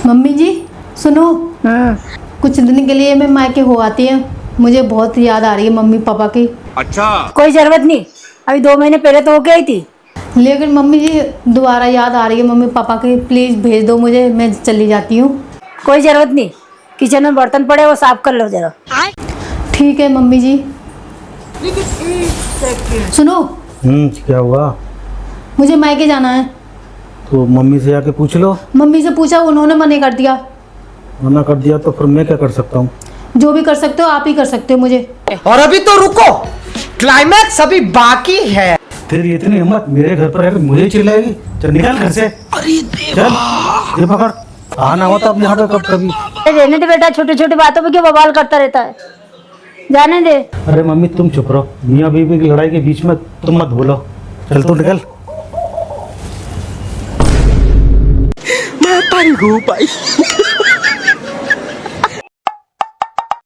Mummy जी सुनो, कुछ दिन के लिए मैं मायके हो आती है। मुझे बहुत याद आ रही है मम्मी पापा की। अच्छा, कोई जरूरत नहीं, अभी 2 महीने पहले तो होके आई थी। लेकिन मम्मी जी दोबारा याद आ रही है मम्मी पापा की। प्लीज भेज दो मुझे, मैं चली जाती हूँ। कोई जरूरत नहीं, किचन में बर्तन पड़े वो साफ कर लो जरा। ठीक है मम्मी जी। सुनो, क्या हुआ? मुझे मायके जाना है। तो मम्मी से आके पूछ लो। मम्मी से पूछा, उन्होंने मना कर दिया। मना कर दिया तो फिर मैं क्या कर सकता हूँ? जो भी कर सकते हो आप ही कर सकते हो मुझे। और अभी तो रुको, क्लाइमैक्स अभी बाकी है। तेरी इतनी हिम्मत मेरे घर पर आकर मुझे चिल्लाएगी? चल निकल घर से। अरे चल, ये पकड़। आना हो तो अब यहाँ पे कब कभी। रहने दे बेटा, छोटी छोटी बातों पे क्यों बवाल करता रहता है, जाने दे। अरे मम्मी तुम चुप रहो, मियाँ बीवी की लड़ाई के बीच में तुम मत बोलो। चल तू निकल। मैं तंग हूँ भाई।